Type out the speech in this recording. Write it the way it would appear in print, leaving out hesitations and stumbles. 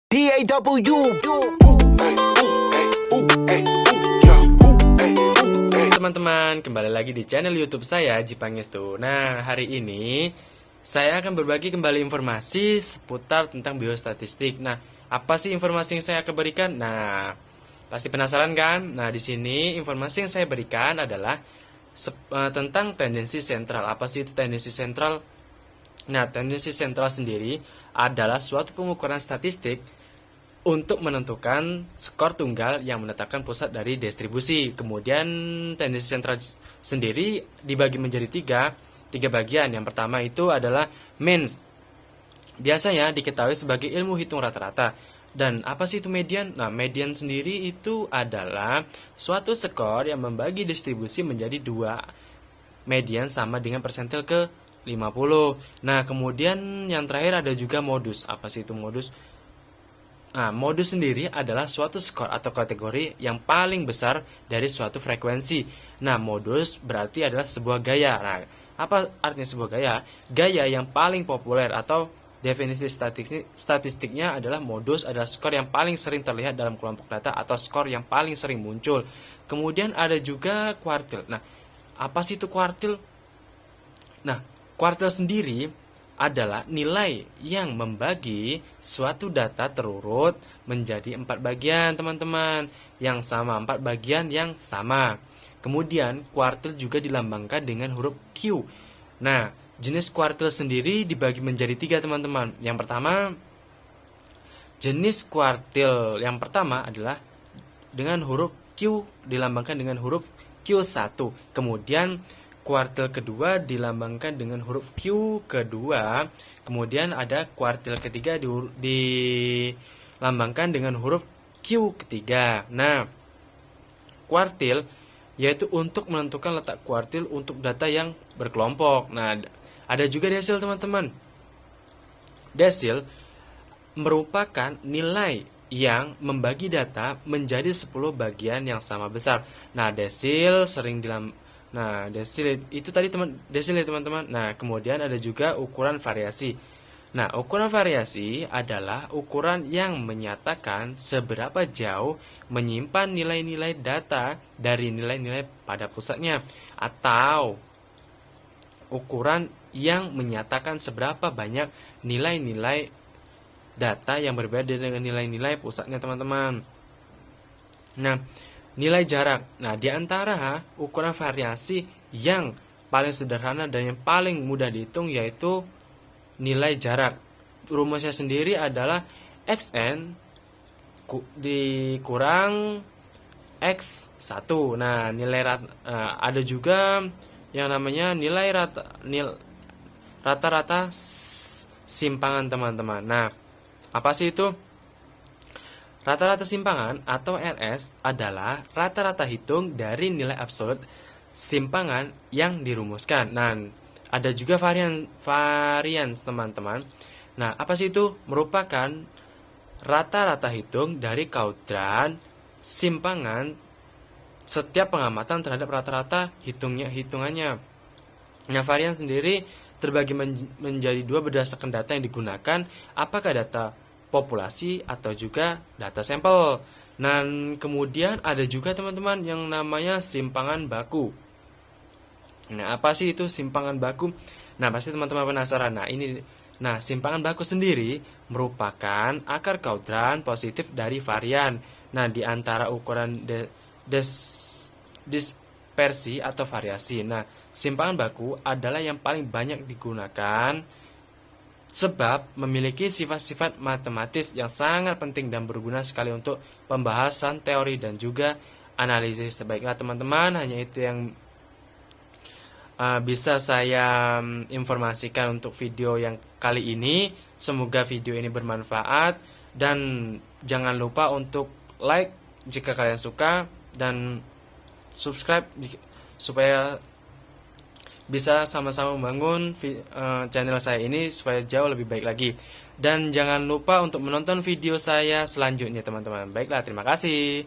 DAW. Teman-teman, kembali lagi di channel YouTube saya, Jipangestu. Nah, hari ini saya akan berbagi kembali informasi seputar tentang biostatistik. Nah, apa sih informasi yang saya akan berikan? Nah, pasti penasaran kan? Nah, di sini informasi yang saya berikan adalah tentang tendensi sentral. Apa sih itu tendensi sentral? Nah, tendensi sentral sendiri adalah suatu pengukuran statistik untuk menentukan skor tunggal yang menetapkan pusat dari distribusi. Kemudian tendensi sentral sendiri dibagi menjadi tiga bagian. Yang pertama itu adalah means. Biasanya diketahui sebagai ilmu hitung rata-rata. Dan apa sih itu median? Nah, median sendiri itu adalah suatu skor yang membagi distribusi menjadi dua. Median sama dengan persentil ke 50. Nah, kemudian yang terakhir ada juga modus. Apa sih itu modus? Nah, modus sendiri adalah suatu skor atau kategori yang paling besar dari suatu frekuensi. Nah, modus berarti adalah sebuah gaya. Nah, apa artinya sebuah gaya? Gaya yang paling populer atau definisi statistiknya adalah modus adalah skor yang paling sering terlihat dalam kelompok data atau skor yang paling sering muncul. Kemudian ada juga kuartil. Nah, apa sih itu kuartil? Nah, kuartil sendiri adalah nilai yang membagi suatu data terurut menjadi 4 bagian, teman-teman, yang sama, 4 bagian yang sama. Kemudian kuartil juga dilambangkan dengan huruf Q. Nah, jenis kuartil sendiri dibagi menjadi 3, teman-teman. Yang pertama, jenis kuartil yang pertama adalah dengan huruf Q, dilambangkan dengan huruf Q1. Kemudian kuartil kedua dilambangkan dengan huruf Q kedua. Kemudian ada kuartil ketiga dilambangkan dengan huruf Q ketiga. Nah, kuartil yaitu untuk menentukan letak kuartil untuk data yang berkelompok. Nah, ada juga desil, teman-teman. Desil merupakan nilai yang membagi data menjadi 10 bagian yang sama besar. Nah, desil sering desil itu tadi desil ya, teman-teman. Nah, kemudian ada juga ukuran variasi. Nah, ukuran variasi adalah ukuran yang menyatakan seberapa jauh menyimpan nilai-nilai data dari nilai-nilai pada pusatnya, atau ukuran yang menyatakan seberapa banyak nilai-nilai data yang berbeda dengan nilai-nilai pusatnya, teman-teman. Nah, nilai jarak. Nah, di antara ukuran variasi yang paling sederhana dan yang paling mudah dihitung yaitu nilai jarak. Rumusnya sendiri adalah XN dikurang X1. Nah, ada juga yang namanya nilai rata-rata simpangan, teman-teman. Nah, apa sih itu? Rata-rata simpangan atau RS adalah rata-rata hitung dari nilai absolut simpangan yang dirumuskan. Nah, ada juga varians, teman-teman. Nah, apa sih itu? Merupakan rata-rata hitung dari kuadran simpangan setiap pengamatan terhadap rata-rata hitungannya. Nah, varian sendiri terbagi menjadi 2 berdasarkan data yang digunakan, apakah data populasi atau juga data sampel. Dan kemudian ada juga, teman-teman, yang namanya simpangan baku. Nah, apa sih itu simpangan baku? Nah, pasti teman-teman penasaran. Nah, simpangan baku sendiri merupakan akar kuadran positif dari varian. Nah, di antara ukuran dispersi atau variasi. Nah, simpangan baku adalah yang paling banyak digunakan sebab memiliki sifat-sifat matematis yang sangat penting dan berguna sekali untuk pembahasan teori dan juga analisis. Baiklah, teman-teman, hanya itu yang bisa saya informasikan untuk video yang kali ini. Semoga video ini bermanfaat, dan jangan lupa untuk like jika kalian suka dan subscribe supaya bisa sama-sama membangun channel saya ini supaya jauh lebih baik lagi. Dan jangan lupa untuk menonton video saya selanjutnya, teman-teman. Baiklah, terima kasih.